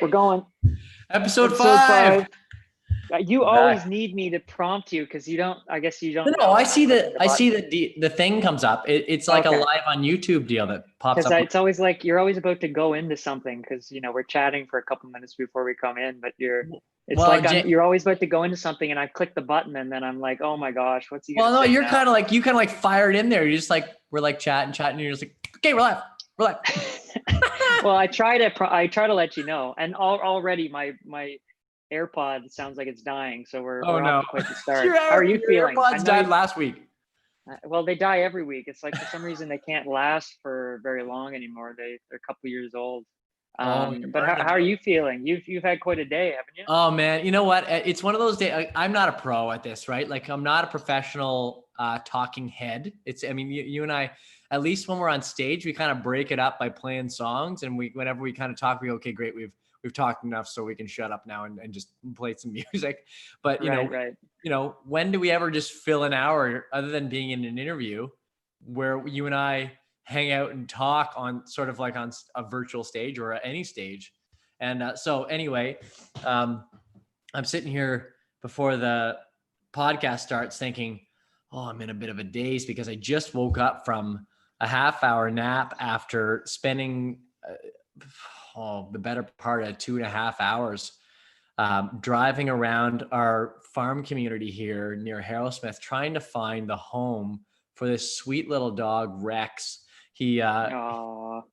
We're going. Episode 5. You We're always back. need me to prompt you because you don't. I guess you No, don't no, know I when I'm see clicking the the I see button. the thing comes up. It's like a Okay, live on YouTube deal that pops because up. it's always like you're always about to go into something because we're chatting for a couple minutes before we come in, but you're. It's Well, like you're always about to go into something, and I click the button, and then I'm like, oh my gosh, what's he gonna no, say you're now? kind of like you kind of like fired in there. You're just like we're like chatting, and you're just like, okay, we're live. Well, I try to let you know, and already my AirPod sounds like it's dying, so we're Oh off no, to quite the start. your How are you your feeling? I AirPods know died last week. well, they die every week. It's like for some reason they can't last for very long anymore. They're a couple years old. Oh, you're But burning them how are out. you feeling? You've had quite a day, haven't you? Oh man, you know what? It's one of those days. I'm not a pro at this, right? Like I'm not a professional talking head. I mean, you and I, at least when we're on stage, we kind of break it up by playing songs, and whenever we kind of talk, we go, okay, great, we've talked enough, so we can shut up now and just play some music. But Right. when do we ever just fill an hour other than being in an interview where you and I hang out and talk on sort of like on a virtual stage or any stage? And so anyway, I'm sitting here before the podcast starts thinking, oh, I'm in a bit of a daze because I just woke up from a half-hour nap after spending the better part of 2.5 hours driving around our farm community here near Harrowsmith, trying to find the home for this sweet little dog, Rex. He Oh,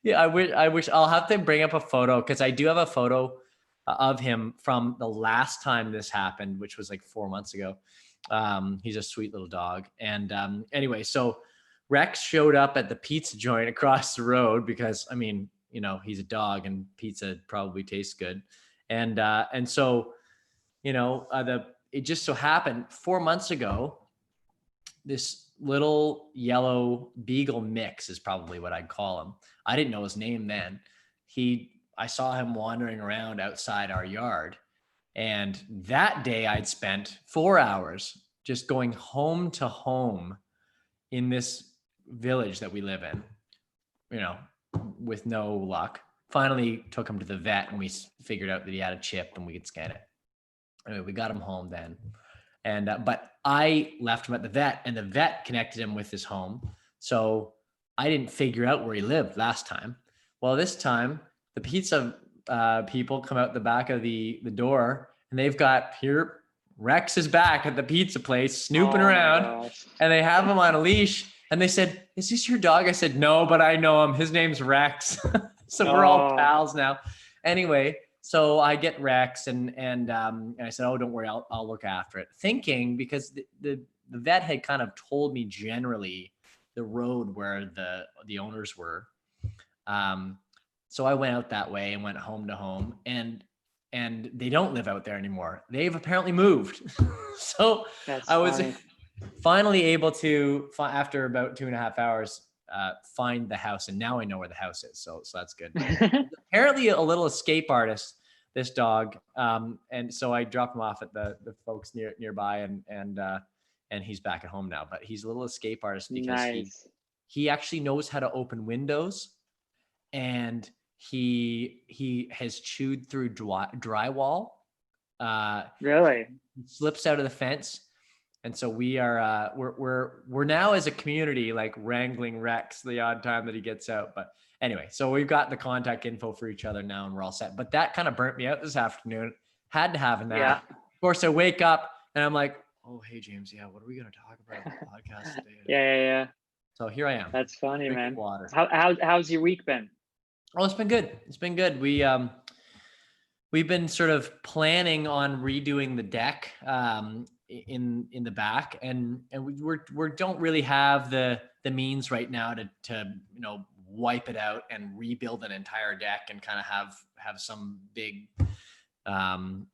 yeah, I wish I'll have to bring up a photo because I do have a photo of him from the last time this happened, which was like 4 months ago. He's a sweet little dog. And anyway, so Rex showed up at the pizza joint across the road because, I mean, he's a dog and pizza probably tastes good. And so, it just so happened 4 months ago, this little yellow beagle mix is probably what I'd call him. I didn't know his name then. I saw him wandering around outside our yard. And that day I'd spent 4 hours just going home to home in this village that we live in, with no luck. Finally took him to the vet and we figured out that he had a chip and we could scan it. Anyway, we got him home then. And but I left him at the vet, and the vet connected him with his home. So I didn't figure out where he lived last time. Well, this time the pizza people come out the back of the door, and they've got here Rex is back at the pizza place snooping around, and they have him on a leash. And they said, "Is this your dog?" I said, "No, but I know him. His name's Rex." So we're all pals now. Anyway. So I get Rex and I said, "Oh, don't worry, I'll look after it." Thinking because the vet had kind of told me generally the road where the owners were. So I went out that way and went home to home, and they don't live out there anymore. They've apparently moved. So I was finally able to, after about 2.5 hours, find the house, and now I know where the house is, so that's good. Apparently a little escape artist, this dog, and so I dropped him off at the folks nearby, and he's back at home now. But he's a little escape artist because he actually knows how to open windows, and he has chewed through drywall. Really? He slips out of the fence. And so we are we're now as a community like wrangling Rex the odd time that he gets out. But anyway, so we've got the contact info for each other now, and we're all set. But that kind of burnt me out this afternoon. Had to have a nap. Yeah. Of course, I wake up and I'm like, "Oh, hey James, yeah, what are we going to talk about on the podcast today?" Yeah. So here I am. That's funny, man. Water. How's your week been? Oh, it's been good. It's been good. We've been sort of planning on redoing the deck. In the back, and we don't really have the means right now to wipe it out and rebuild an entire deck and kind of have some big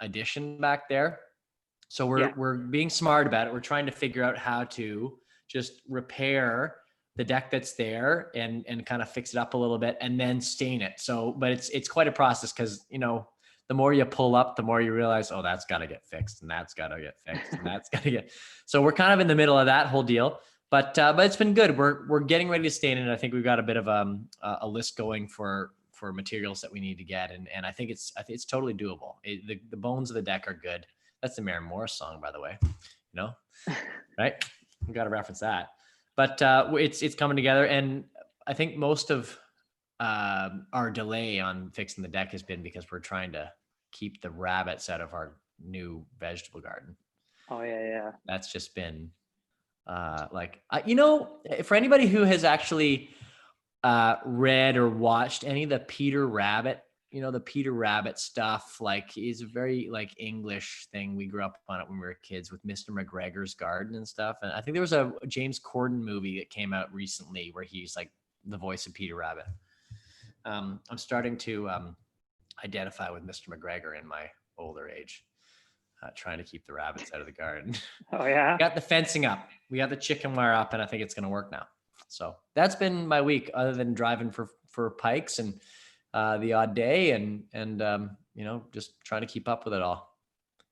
addition back there. So we're being smart about it. We're trying to figure out how to just repair the deck that's there and kind of fix it up a little bit and then stain it. So, but it's quite a process because the more you pull up, the more you realize, oh, that's got to get fixed, and that's got to get fixed, and that's got to get. So we're kind of in the middle of that whole deal, but it's been good. We're getting ready to stain it. I think we've got a bit of a list going for for materials that we need to get. And I think it's totally doable. The bones of the deck are good. That's the Maren Morris song, by the way, right? We got to reference that, but it's coming together. And I think most of our delay on fixing the deck has been because we're trying to keep the rabbits out of our new vegetable garden. Oh yeah. That's just been for anybody who has actually read or watched any of the Peter Rabbit, the Peter Rabbit stuff, like is a very like English thing. We grew up on it when we were kids with Mr. McGregor's Garden and stuff. And I think there was a James Corden movie that came out recently where he's like the voice of Peter Rabbit. I'm starting to identify with Mr. McGregor in my older age, trying to keep the rabbits out of the garden. Oh yeah. We got the fencing up. We got the chicken wire up, and I think it's going to work now. So that's been my week, other than driving for pikes and the odd day and just trying to keep up with it all.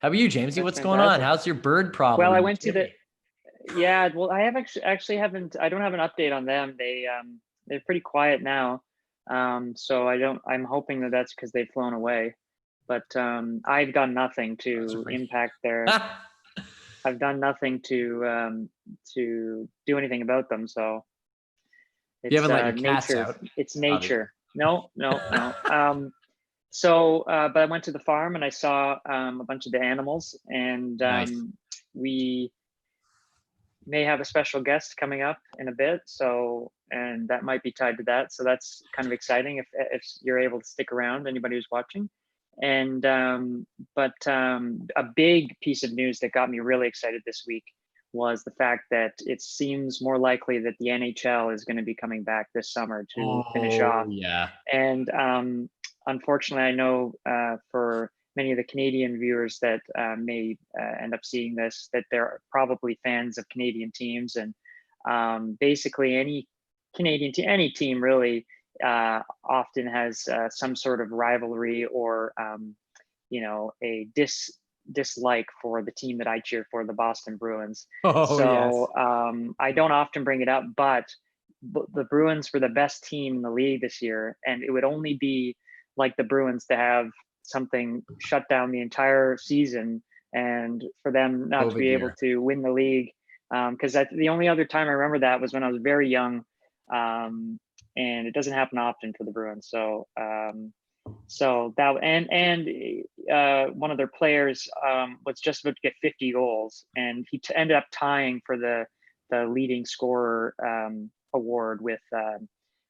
How about you, Jamesy? That's What's fantastic. going on? How's your bird problem? Well, I went to well, I have actually haven't, I don't have an update on them. They're pretty quiet now. So I'm hoping that that's because they've flown away, but I've done nothing to impact their, I've done nothing to do anything about them. So it's, you haven't let your cats nature. out. It's nature. No. So, but I went to the farm and I saw a bunch of the animals, and Nice. we may have a special guest coming up in a bit. So, and that might be tied to that. So that's kind of exciting if you're able to stick around, anybody who's watching. And, but a big piece of news that got me really excited this week was the fact that it seems more likely that the NHL is going to be coming back this summer to finish off. Yeah. And unfortunately, I know for many of the Canadian viewers that may end up seeing this, that they're probably fans of Canadian teams, and basically any Canadian team, any team really, often has some sort of rivalry or a dislike for the team that I cheer for, the Boston Bruins. I don't often bring it up, but the Bruins were the best team in the league this year, and it would only be like the Bruins to have something shut down the entire season and for them not to be able to win the league. Because the only other time I remember that was when I was very young, and it doesn't happen often for the Bruins. So that one of their players was just about to get 50 goals, and he ended up tying for the leading scorer award with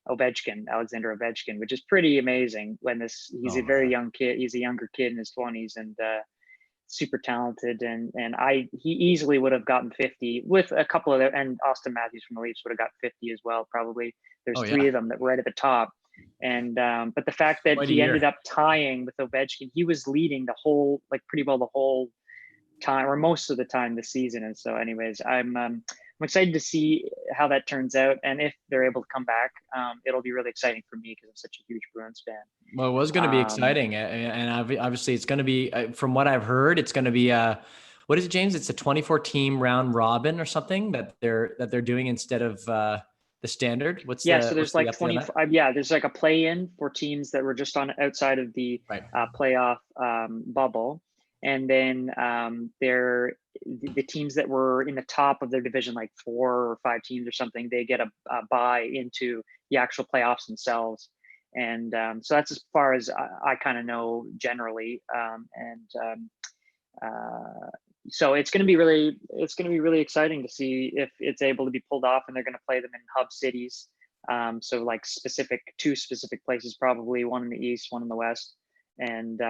Alexander Ovechkin, which is pretty amazing. He's a very young kid. He's a younger kid in his 20s and super talented. And he easily would have gotten 50 with a couple of and Austin Matthews from the Leafs would have got 50 as well. Probably there's three of them that were right at the top. And but the fact that he ended up tying with Ovechkin, he was leading pretty well the whole time or most of the time this season. And so anyways, I'm excited to see how that turns out, and if they're able to come back, it'll be really exciting for me because I'm such a huge Bruins fan. Well, it was going to be exciting, and obviously it's going to be, from what I've heard, it's going to be what is it, James? It's a 24-team round robin or something that they're doing instead of the standard. So there's like 25. Yeah, there's like a play-in for teams that were just on outside of the playoff bubble. And then the teams that were in the top of their division, like 4 or 5 teams or something, they get a bye into the actual playoffs themselves. And so that's as far as I kind of know generally. So it's going to be really exciting to see if it's able to be pulled off, and they're going to play them in hub cities. So like two specific places, probably one in the east, one in the west. And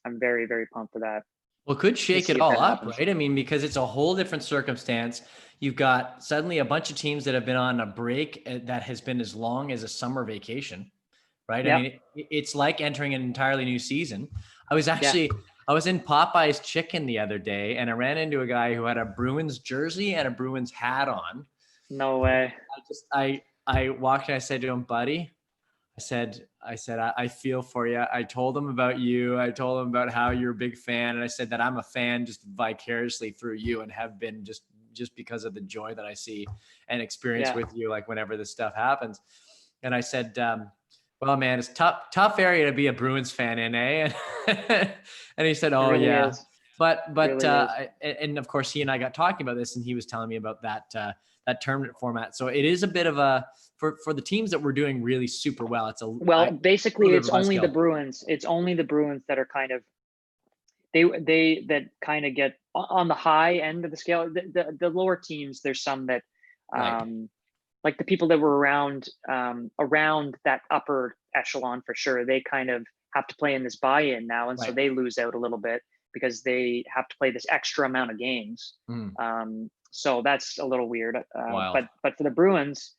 I'm very, very pumped for that. Well, could shake it all up, right? I mean, because it's a whole different circumstance. You've got suddenly a bunch of teams that have been on a break that has been as long as a summer vacation, right? Yep. I mean, it's like entering an entirely new season. I was in Popeye's Chicken the other day, and I ran into a guy who had a Bruins jersey and a Bruins hat on. No way. I walked and I said to him, buddy, I said, I feel for you. I told him about you. I told him about how you're a big fan. And I said that I'm a fan just vicariously through you, and have been just because of the joy that I see and experience with you, like whenever this stuff happens. And I said, Well, man, it's tough area to be a Bruins fan in, eh? And he said, It "Oh really yeah," is. but Really is. and of course he and I got talking about this, and he was telling me about that tournament format. So it is a bit of a for the teams that were doing really super well. It's a Well, basically, little bit it's of a only the buzzkill. Bruins. It's only the Bruins that are kind of that kind of get on the high end of the scale. The lower teams, there's some that, Right. like the people that were around that upper echelon for sure. They kind of have to play in this buy-in now, and so Right. they lose out a little bit because they have to play this extra amount of games. Mm, So that's a little weird. wild. But for the Bruins,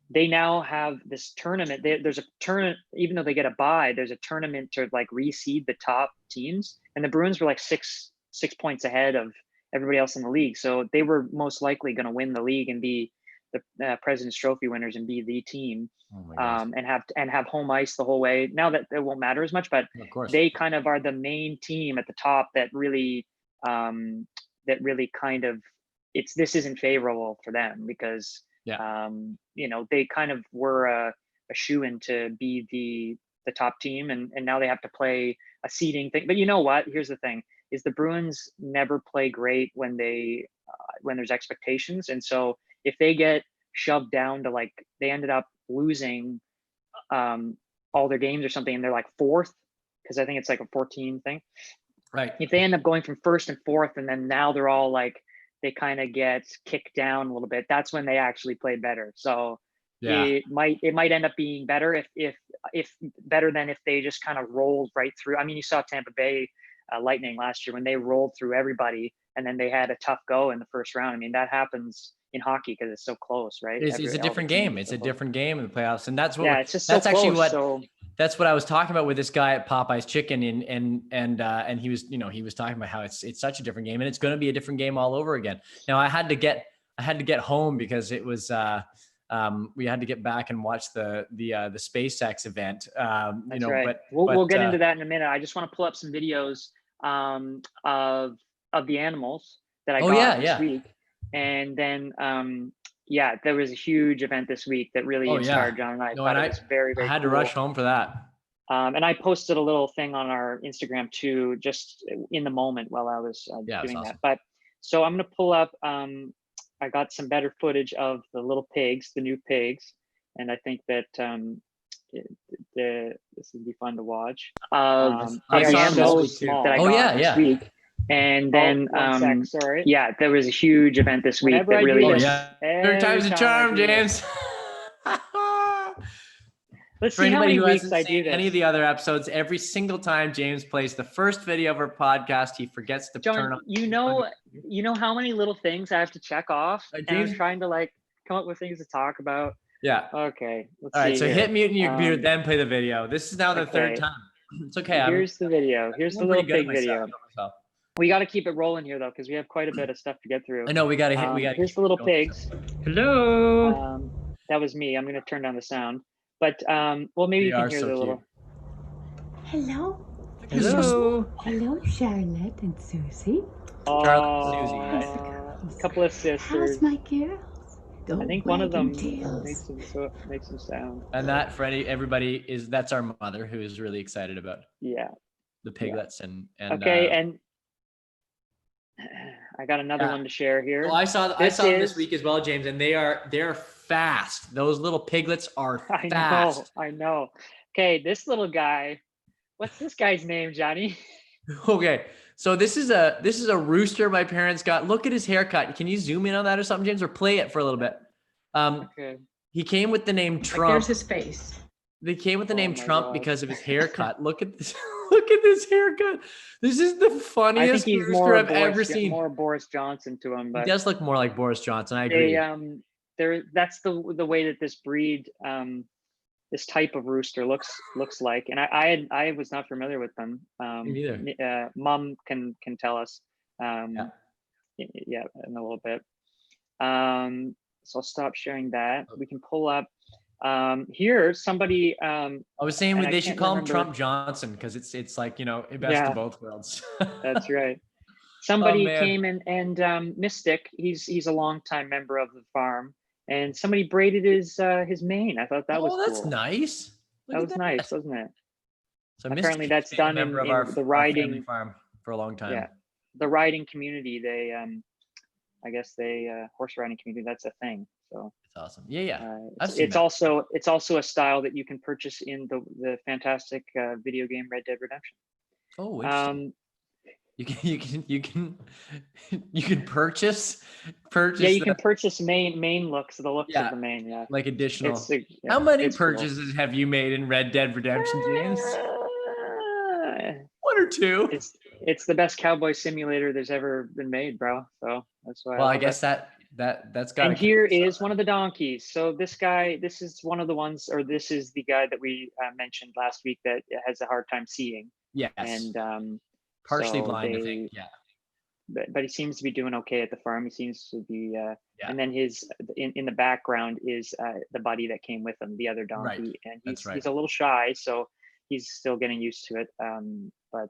they now have this tournament. There's a tournament, even though they get a bye, there's a tournament to like reseed the top teams. And the Bruins were like six points ahead of everybody else in the league. So they were most likely going to win the league and be the President's Trophy winners and be the team, Oh my gosh. and have home ice the whole way. Now that it won't matter as much, but Of course. they kind of are the main team at the top that really kind of this isn't favorable for them because Yeah. they kind of were a shoe-in to be the top team, and now they have to play a seeding thing. But you know what? Here's the thing: is the Bruins never play great when there's expectations, and so if they get shoved down to like they ended up losing all their games or something, and they're like fourth because I think it's like a 14 thing. Right. If they end up going from first and fourth, and then now they're all like they kind of get kicked down a little bit, that's when they actually play better. So Yeah. it might end up being better if better than if they just kind of rolled right through. I mean, you saw Tampa Bay Lightning last year when they rolled through everybody and then they had a tough go in the first round. I mean, that happens in hockey because it's so close, right? It's a All the different teams game. are It's so a close. different game in the playoffs, and that's Yeah, what it's just so that's actually close. So that's what I was talking about with this guy at Popeye's Chicken, and he was he was talking about how it's such a different game, and it's going to be a different game all over again. Now I had to get home because it was we had to get back and watch the SpaceX event. that's right. but We'll get into that in a minute. I just want to pull up some videos of the animals that I oh got this yeah. week, and then yeah, there was a huge event this week that really Oh yeah. inspired John and I. No, Thought and it was very, I very had to cool. rush home for that. And I posted a little thing on our Instagram too, just in the moment while I was Yeah, doing awesome. that. But so I'm going to pull up, I got some better footage of the little pigs, the new pigs. And I think that this would be fun to watch. I They saw are them so this week too. small that I Oh got this yeah. week. And then, one sec, sorry. yeah, there was a huge event this week Whenever that I do really Oh this- just, yeah. Third time's a charm, I do James. let's For see how anybody many who weeks hasn't I do seen this. any of the other episodes, every single time James plays the first video of our podcast, he forgets to turn John, on. you know how many little things I have to check off, and I'm James? trying to like come up with things to talk about. Yeah. Okay, let's All right. see So here. hit mute in your computer, then play the video. This is now the third Okay. time. It's okay. Here's the video. Here's the I'm little pretty good at pig video. myself. We got to keep it rolling here though, because we have quite a bit of stuff to get through. I know we got to hit. Here's the little pigs. Hello. That was me. I'm going to turn down the sound, but well, maybe you They can are hear so the cute. little. Hello. Hello. Hello, Charlotte and Susie. Charlotte and Susie, How's right? the girls? A couple of sisters. How's my girls? I think one of them makes some sound. And that for everybody that's our mother who is really excited about Yeah. the piglets and Okay, and I got another one to share here. Well, I saw them this week as well, James, and they're fast. Those little piglets are fast. I know. Okay, this little guy. What's this guy's name, Johnny? Okay, so this is a rooster my parents got. Look at his haircut. Can you zoom in on that or something, James, or play it for a little bit? Okay. He came with the name Trump. There's his face. They came with the name my Trump God. because of his haircut. Look at this. Look at this haircut. This is the I think funniest he's rooster I've ever seen. more Boris Johnson to him, He but does look more like Boris Johnson. I agree. that's the way that this breed, this type of rooster looks like, and I was not familiar with them. Me neither. Mom can tell us. Yeah, in a little bit. So I'll stop sharing that. We can pull up here. Somebody. I was saying and they I should can't call him remember- Trump Johnson because it's like best Yeah. of both worlds. That's right. Somebody man. came and Mystic. He's a longtime member of the farm, and somebody braided his mane. I thought that was that's cool. nice. Look That at was nice, wasn't it? So Apparently Mr. that's Pete's been a done member of in our the family riding. farm for a long time. Yeah, the riding community. They, I guess they horse riding community. That's a thing. So It's awesome. Yeah. I've it's, seen it's that. also a style that you can purchase in the fantastic video game Red Dead Redemption. Oh, interesting. You can purchase. Yeah, you can purchase main looks, the looks Yeah, of the main. Yeah, like additional. yeah, How many it's cool. purchases have you made in Red Dead Redemption, James? One or two. It's the best cowboy simulator there's ever been made, bro. So that's why. Well, I love guess it. that's got. And here is one of the donkeys. So this is one of the ones, or this is the guy that we mentioned last week that has a hard time seeing. Yes. And partially so blind, I think. Yeah. But he seems to be doing okay at the farm. He seems to be. Yeah. And then his in the background is the buddy that came with him, the other donkey, Right. and That's right. he's a little shy, so he's still getting used to it. But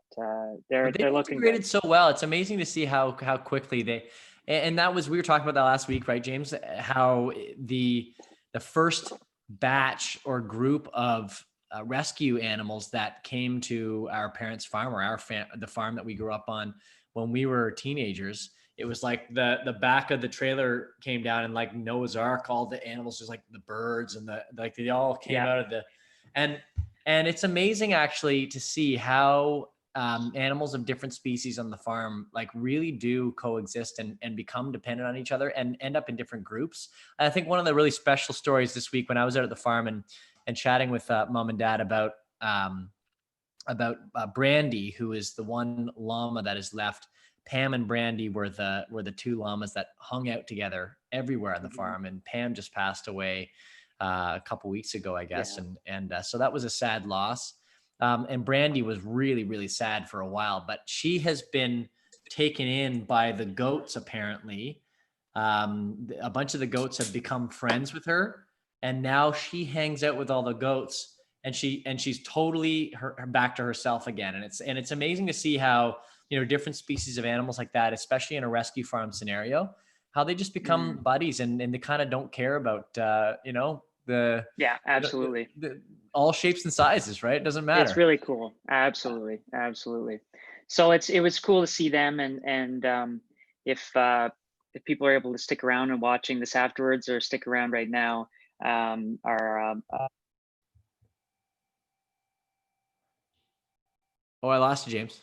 they're looking integrated good. so well. It's amazing to see how quickly they. And that was, we were talking about that last week, right, James? How the first batch or group of rescue animals that came to our parents' farm, or the farm that we grew up on when we were teenagers, it was like the back of the trailer came down, and like Noah's Ark, all the animals, just like the birds and they all came out of the, and it's amazing actually to see how animals of different species on the farm like really do coexist and become dependent on each other and end up in different groups. I think one of the really special stories this week when I was out at the farm and chatting with mom and dad about Brandy, who is the one llama that is left. Pam and Brandy were the two llamas that hung out together everywhere on the farm, and Pam just passed away a couple weeks ago, I guess. Yeah. And so that was a sad loss. And Brandy was really, really sad for a while, but she has been taken in by the goats. Apparently, a bunch of the goats have become friends with her, and now she hangs out with all the goats, and she's totally her back to herself again. And it's amazing to see how, different species of animals like that, especially in a rescue farm scenario, how they just become buddies and they kind of don't care about, absolutely. All shapes and sizes, right? It doesn't matter. It's really cool. Absolutely. So it was cool to see them, and if people are able to stick around and watching this afterwards, or stick around right now, I lost you, James.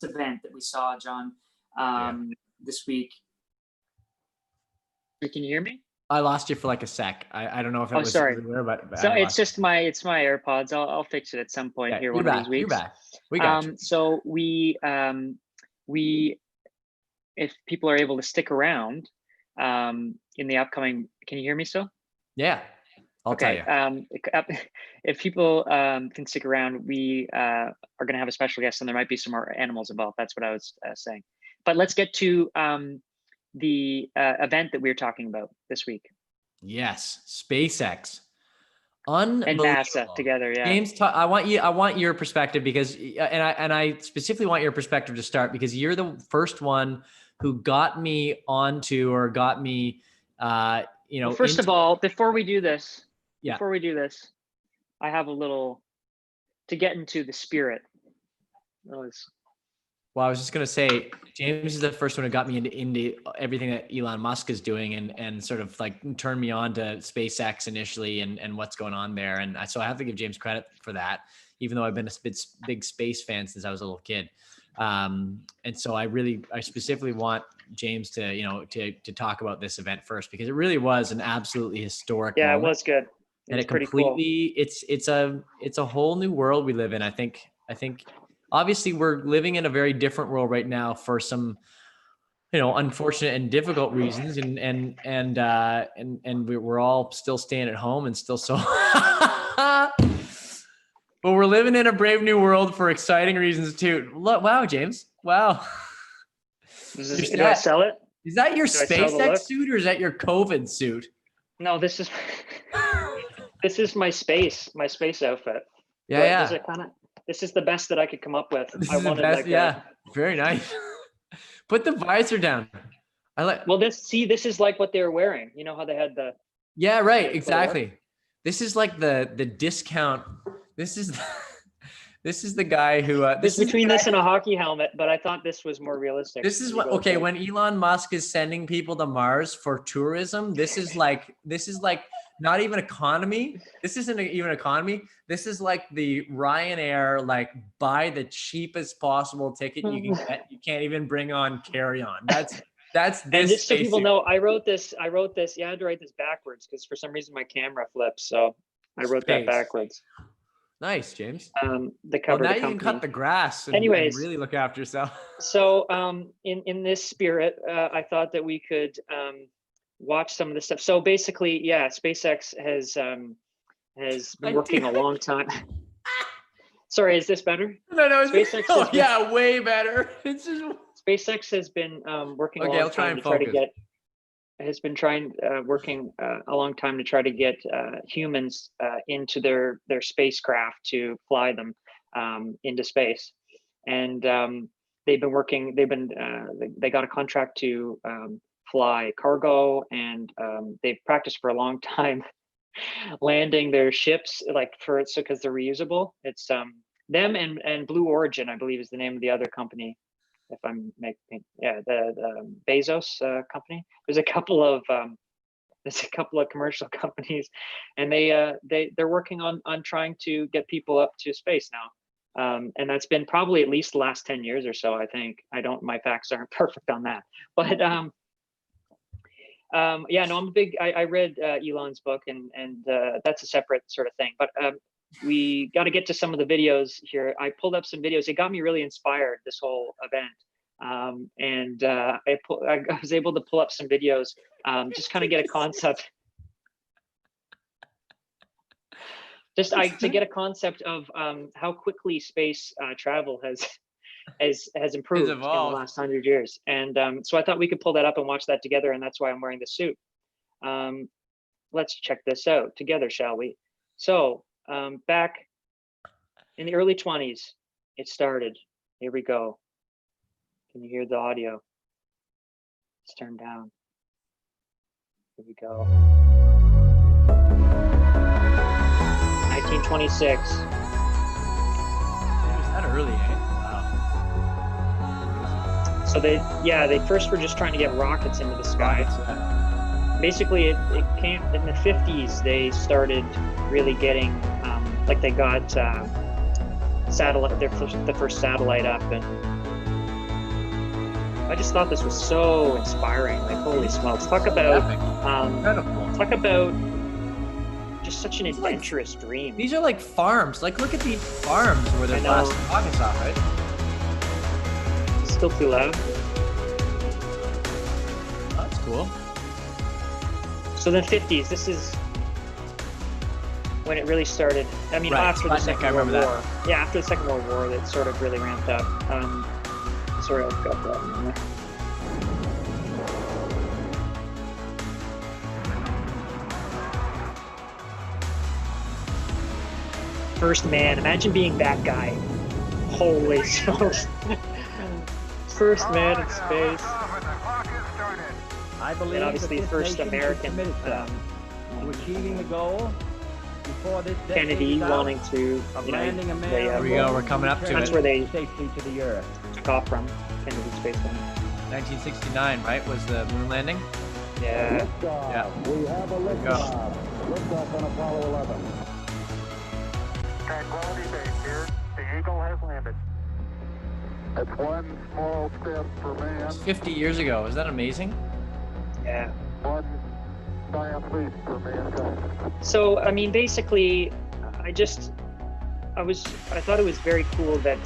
Event that we saw, John, this week. Can you hear me? I lost you for like a sec. I don't know if it was sorry. everywhere, but So it's just my AirPods. I'll fix it at some point here one of these weeks. You're back. We got you. So we if people are able to stick around in the upcoming, can you hear me still? Yeah. I'll tell you. If people can stick around, we are going to have a special guest, and there might be some more animals involved. That's what I was saying. But let's get to the event that we were talking about this week. Yes, SpaceX, unbelievable. And NASA together. Yeah, James, I want your perspective, because, and I specifically want your perspective to start, because you're the first one who got me onto, or got me, well, first of all, before we do this, I have a little to get into the spirit. Well, I was just gonna say, James is the first one who got me into everything that Elon Musk is doing, and sort of like turned me on to SpaceX initially, and what's going on there. And so I have to give James credit for that, even though I've been a big space fan since I was a little kid. And so I specifically want James to talk about this event first, because it really was an absolutely historic moment. It was good. And it completely, cool. It's a whole new world we live in. I think obviously we're living in a very different world right now for some, unfortunate and difficult reasons. And we're all still staying at home and still so, but we're living in a brave new world for exciting reasons too. Wow, James. Wow. Do I sell it? Is that your SpaceX suit, or is that your COVID suit? No, this is this is my space outfit. Yeah. This is the best that I could come up with. I wanted the best, very nice. Put the visor down. Well, this is like what they were wearing. You know how they had the. Yeah, right. Exactly. This is like the discount. This is this is the guy who This between this and a hockey helmet, but I thought this was more realistic. This is what okay, when Elon Musk is sending people to Mars for tourism, this is like not even economy. This isn't even economy. This is like the Ryanair, like buy the cheapest possible ticket you can get. You can't even bring on carry-on. That's this. And just so people know, I wrote this. Yeah, I had to write this backwards because for some reason my camera flips. So I wrote that backwards. Nice, James. The cover. Well, now you can cut the grass and really look after yourself. So in this spirit, I thought that we could watch some of this stuff. So basically, yeah, SpaceX has been working a long time. Sorry, is this better? No, SpaceX yeah, way better. It's just SpaceX has been working a long time to try to get humans into their spacecraft to fly them into space, and they got a contract to fly cargo, and they've practiced for a long time landing their ships because they're reusable. It's them and Blue Origin, I believe, is the name of the other company. If I'm making, the Bezos company. There's a couple of commercial companies, and they're working on trying to get people up to space now, and that's been probably at least the last 10 years or so. I think my facts aren't perfect on that, but I'm a big. I read Elon's book, and that's a separate sort of thing, but. We got to get to some of the videos here. I pulled up some videos. It got me really inspired, this whole event. And I was able to pull up some videos, just kind of get a concept. To get a concept of how quickly space travel has improved in the last 100 years. And so I thought we could pull that up and watch that together. And that's why I'm wearing the suit. Let's check this out together, shall we? So, back in the early 20s, it started. Here we go. Can you hear the audio? Let's turn down. Here we go. 1926. Was that early, eh? Wow. So they first were just trying to get rockets into the sky. Basically, it came in the 50s. They started really getting they got satellite, the first satellite up, and I just thought this was so inspiring. Like, holy smokes! Talk about just such an adventurous dream. These are like farms. Like, look at these farms where they're blasting rockets off, right? Still too loud. Oh, that's cool. So the 50s, this is when it really started. I mean, after the Second World War. Yeah, after the Second World War, it sort of really ramped up. Sorry, I've got that in there. First man, imagine being that guy. Holy smokes. First man in space. I believe and obviously first American to achieving the goal before this Kennedy wanting to landing a man. Here we go. We're coming up to that's it. where they safely to the earth. took off from. Kennedy space line. 1969, right? Was the moon landing? Yeah. Yeah. We have a liftoff. Liftoff on Apollo 11. Tranquility Base here. The Eagle has landed. It's one small step for man, 50 years ago. Is that amazing? Yeah. one giant leap for mankind. So I mean, basically, I thought it was very cool that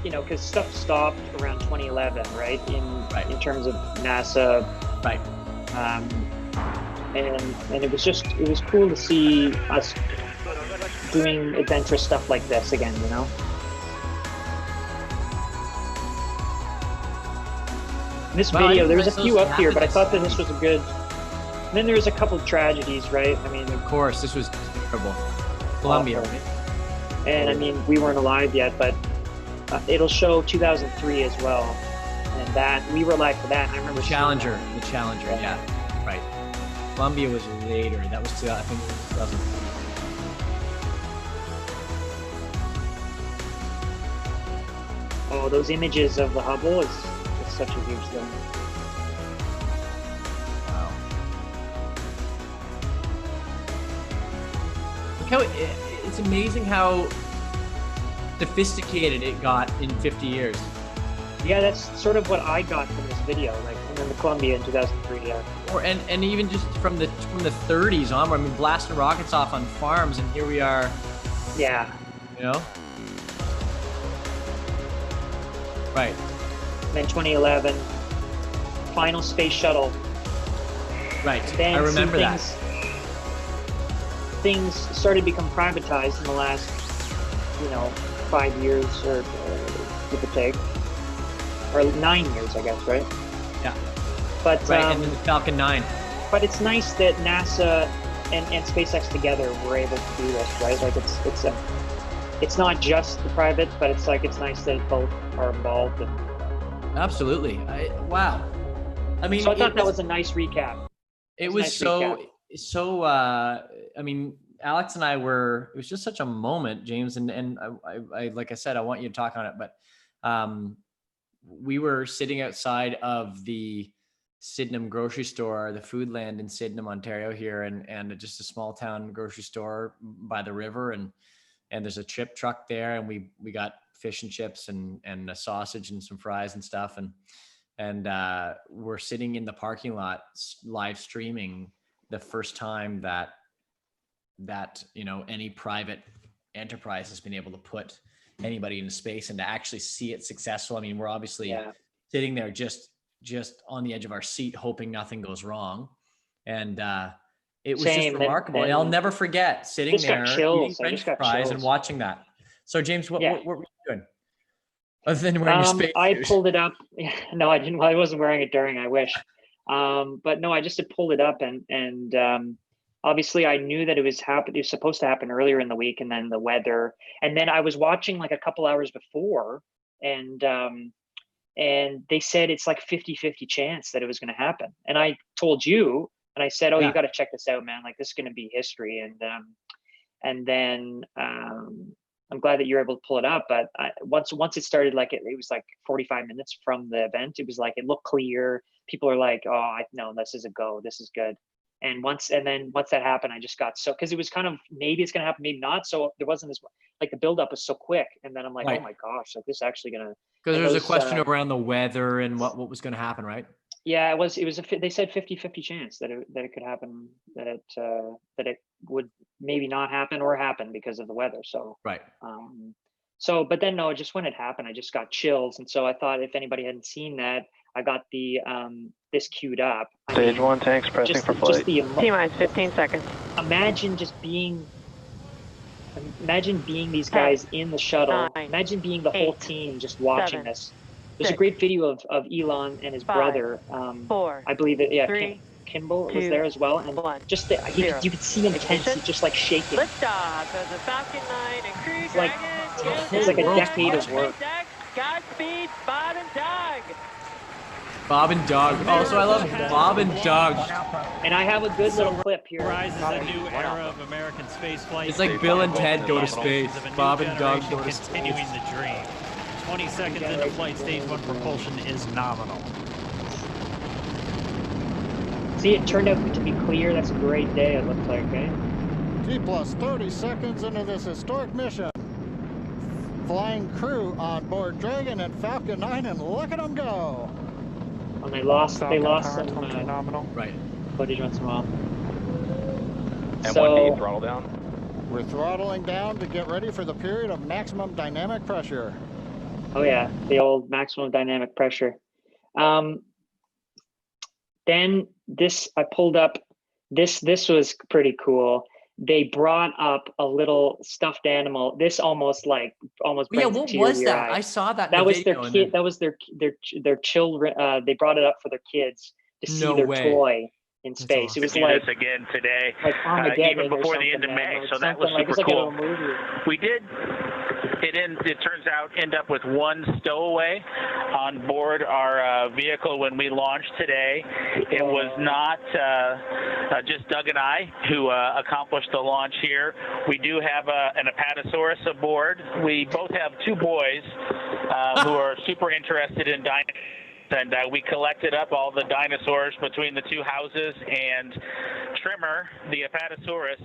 because stuff stopped around 2011, right? In terms of NASA, Right. and it was cool to see us doing adventurous stuff like this again, you know. In this video, there's a few up here, but I thought that this was a good. And then there was a couple of tragedies, right? I mean, Of course, this was terrible. Columbia, right? and I mean, we weren't alive yet, but it'll show 2003 as well, and that we were alive for that. And I remember The Challenger, yeah, right. Columbia was later. That was, I think, 2000. Oh, those images of the Hubble is such a huge thing. Wow. Look how it's amazing how sophisticated it got in 50 years. Yeah, that's sort of what I got from this video, like from the Columbia in 2003. Yeah. Or and even just from the 30s onward. I mean, blasting rockets off on farms, and here we are. Yeah. You know. Right. And then 2011, final space shuttle. Right. Then I remember that. Things started to become privatized in the last, 5 years or give or take, or 9 years, I guess, right? Yeah. But right, and then the Falcon 9. But it's nice that NASA and SpaceX together were able to do this, right? Like it's not just the private, but it's nice that both are involved. And absolutely. Wow. I mean, so I thought that was a nice recap. It was so. I mean, Alex and I were. It was just such a moment, James, and I like I said, I want you to talk on it, but we were sitting outside of the Sydenham grocery store, the Foodland in Sydenham, Ontario here, and just a small town grocery store by the river, and there's a chip truck there, and we got fish and chips and a sausage and some fries and stuff, and we're sitting in the parking lot live streaming the first time that any private enterprise has been able to put anybody into space and to actually see it successful. I mean, we're obviously sitting there just on the edge of our seat, hoping nothing goes wrong. And it was just remarkable. And I'll never forget sitting there eating French fries and watching that. So James, what were you doing? Other than wearing your space I suit? pulled it up. No, I didn't. I wasn't wearing it during. I wish. But no, I just had pulled it up, and obviously I knew that it was supposed to happen earlier in the week, and then the weather, and then I was watching like a couple hours before, and they said it's like 50-50 chance that it was going to happen, and I told you, and I said, you got to check this out, man. Like, this is going to be history, and then I'm glad that you're able to pull it up. But once it started, like it was like 45 minutes from the event. It was like, it looked clear. People are like, I know this is a go. This is good. And once that happened, I just got so, because it was kind of, maybe it's going to happen, maybe not. So there wasn't as like the buildup was so quick. And then I'm like, oh my gosh, like this is actually going to. Because there was a question around the weather and what was going to happen, right? Yeah, it was they said 50-50 chance that it could happen, that it would maybe not happen or happen because of the weather. So right. But then no, just when it happened, I just got chills, and so I thought if anybody hadn't seen that, I got the this queued up. Stage 1 tanks pressing for flight. T-minus 15 seconds. Imagine being these guys in the shuttle. 9, Imagine being the whole team just watching 7, this. There's 6, a great video of Elon and his 5, brother. 4, I believe it. Yeah, 3, Kimball 2, was there as well, and 1, just you could see him tense, just like shaking. Liftoff of the Falcon 9 and Crew Dragon. It's like a decade of work. Godspeed, Bob and Doug. Bob and Doug. Oh, so I love Bob and Doug. And I have a good little clip here. Rises a new era of American space flight. It's like Bill and Ted go to space. Bob and Doug go to space. Continuing the dream. 20 seconds into flight, stage 1 propulsion is nominal. See, it turned out to be clear. That's a great day, it looks like, eh? T plus 30 seconds into this historic mission. Flying crew on board Dragon and Falcon 9, and look at them go. And they lost some nominal. Right. footage once in a while. And so, 1D throttle down. We're throttling down to get ready for the period of maximum dynamic pressure. Oh yeah, the old maximum dynamic pressure. Then this, I pulled up, this was pretty cool. They brought up a little stuffed animal. This almost brings what a tear was to your that? eye. I saw that. That was their kid. That was their children. They brought it up for their kids to see their toy in space. It was like this again today, like Armageddon even before the end of May. So that was super cool. We did it turns out end up with one stowaway on board our vehicle when we launched today. It was not just Doug and I who accomplished the launch here. We do have an Apatosaurus aboard. We both have two boys who are super interested in dinosaurs. And we collected up all the dinosaurs between the two houses, and Trimmer, the Apatosaurus,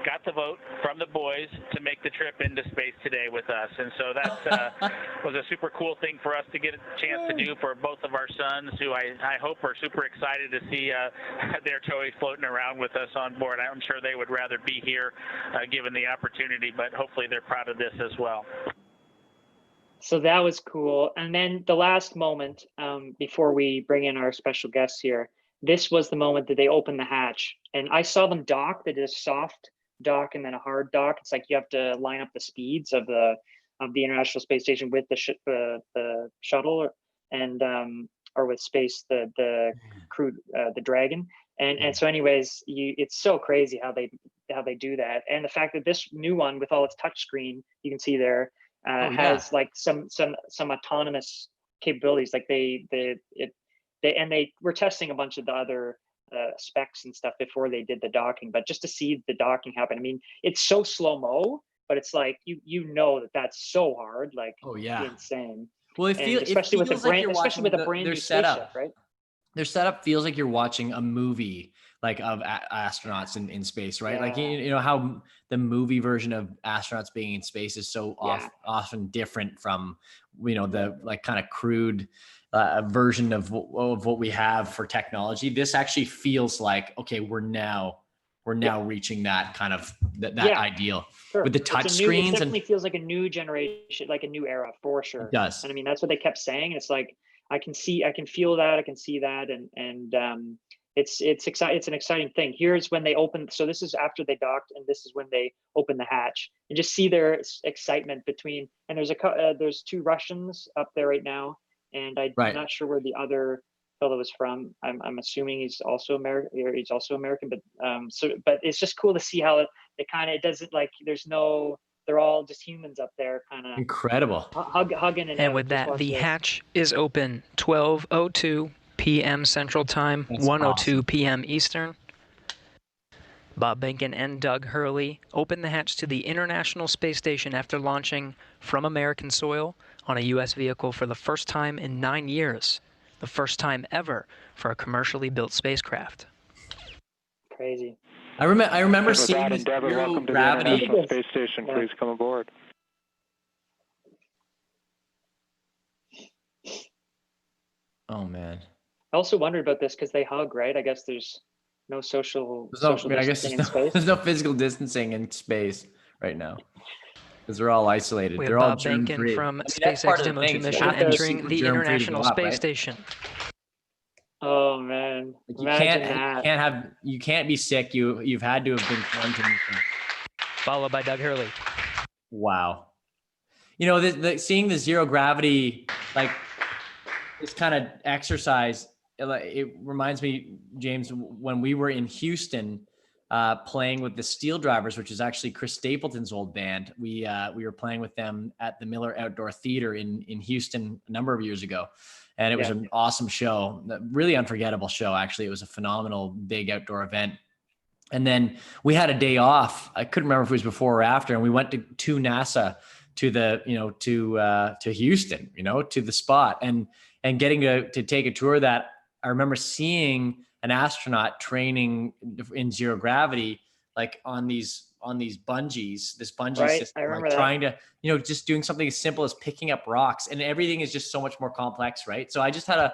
got the vote from the boys to make the trip into space today with us. And so that was a super cool thing for us to get a chance to do for both of our sons, who I hope are super excited to see their toy floating around with us on board. I'm sure they would rather be here given the opportunity, but hopefully they're proud of this as well. So that was cool. And then the last moment before we bring in our special guests here, this was the moment that they opened the hatch. And I saw them dock. They did a soft dock and then a hard dock. It's like you have to line up the speeds of the International Space Station with the shuttle and or with space the crew the Dragon. And so anyways, it's so crazy how they do that. And the fact that this new one with all its touchscreen, you can see there, has like some autonomous capabilities. Like they were testing a bunch of the other specs and stuff before they did the docking, but just to see the docking happen, I mean, it's so slow-mo, but it's like you know that's so hard, like insane. Well, especially with a brand new setup, spaceship, right? Their setup feels like you're watching a movie, like of astronauts in space, right? Like you know how the movie version of astronauts being in space is so often different from the like kind of crude version of what we have for technology. This actually feels like, okay, we're now reaching that kind of that ideal with the touch screens. It definitely feels like a new generation, like a new era for sure. It does. And I mean, that's what they kept saying. It's like I can feel that, I can see that, and it's exciting. It's an exciting thing. Here's when they open. So this is after they docked, and this is when they open the hatch, and just see their excitement between. And there's two Russians up there right now, and I'm not sure where the other fellow is from. I'm assuming he's also American, or he's also American, but but it's just cool to see how it doesn't, like, they're all just humans up there, kind of incredible, hugging. And with that, the hatch is open. 12:02 p.m. Central Time, 1:02 p.m. Eastern. Bob Behnken and Doug Hurley opened the hatch to the International Space Station after launching from American soil on a U.S. vehicle for the first time in 9 years. The first time ever for a commercially built spacecraft. Crazy. I remember seeing this zero gravity. To the Space Station, please come aboard. Oh man. I also wondered about this because they hug, right? I guess there's no social distancing in space. There's no physical distancing in space right now because they're all isolated. We they're have all Bob Behnken from SpaceX Demo 2 mission entering the International Space Station. Oh man! You can't be sick. You've had to have been quarantined. Followed by Doug Hurley. Wow. Seeing the zero gravity, like this kind of exercise, it reminds me, James, when we were in Houston playing with the Steel Drivers, which is actually Chris Stapleton's old band. We were playing with them at the Miller Outdoor Theater in Houston a number of years ago. And it was an awesome show, a really unforgettable show. Actually, it was a phenomenal big outdoor event. And then we had a day off. I couldn't remember if it was before or after. And we went to NASA to the, to Houston, to the spot and getting to take a tour that I remember seeing an astronaut training in zero gravity, like on these bungees, this bungee system, like trying to, just doing something as simple as picking up rocks, and everything is just so much more complex, right? So I just so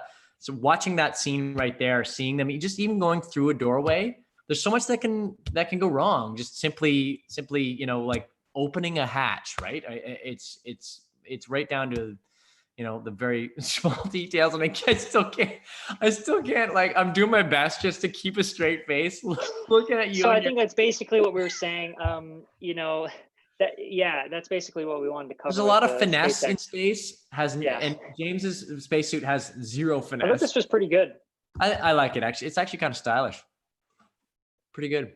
watching that scene right there, seeing them, just even going through a doorway, there's so much that can go wrong. Just simply, like opening a hatch, right? It's right down to, the very small details. And I still can't, like, I'm doing my best just to keep a straight face looking at you. So I think that's basically what we were saying. That's basically what we wanted to cover. There's a lot of finesse in space, and James's spacesuit has zero finesse. I thought this was pretty good. I like it, actually. It's actually kind of stylish. Pretty good.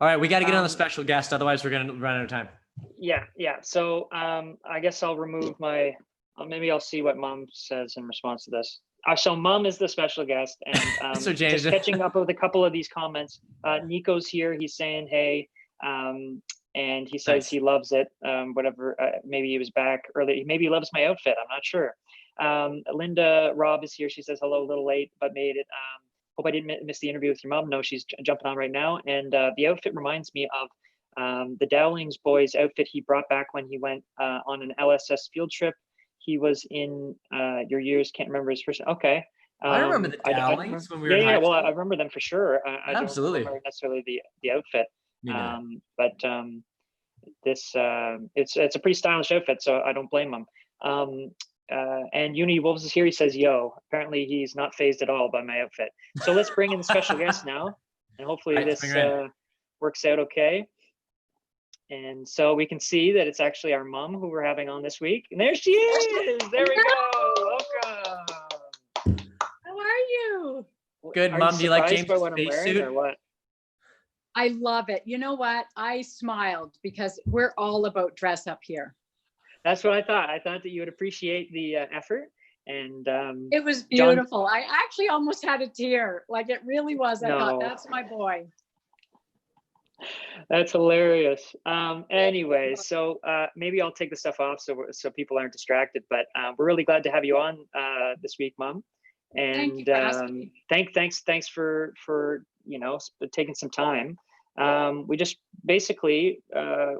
All right, we got to get on the special guest, otherwise we're going to run out of time. Yeah. So I guess I'll remove my. Maybe I'll see what Mom says in response to this. So Mom is the special guest, and So James, just catching up with a couple of these comments. Nico's here. He's saying hey, and he says he loves it. Whatever. Maybe he was back early. Maybe he loves my outfit. I'm not sure. Linda Robb is here. She says hello, a little late, but made it. Hope I didn't miss the interview with your mom. No, she's jumping on right now. And the outfit reminds me of the Dowlings boys outfit he brought back when he went on an LSS field trip. He was in your years. Can't remember his first. Okay. I remember the Dowlings when we were in high yeah. Well, school. I remember them for sure. I Absolutely. don't remember necessarily the outfit. But this it's a pretty stylish outfit, so I don't blame him. And Uni Wolves is here. He says, "Yo." Apparently, he's not phased at all by my outfit. So let's bring in the special guest now, and hopefully this works out okay. And so we can see that it's actually our mom who we're having on this week. And there she is. There we go. Welcome. How are you? Good, Mom. Do you like James' what I'm space wearing, suit? or what? I love it. You know what? I smiled because we're all about dress up here. That's what I thought. I thought that you would appreciate the effort. And it was beautiful. I actually almost had a tear. Like it really was. I thought, that's my boy. That's hilarious. Anyway, so maybe I'll take the stuff off so people aren't distracted. But we're really glad to have you on this week, Mom. And thanks for taking some time. We just basically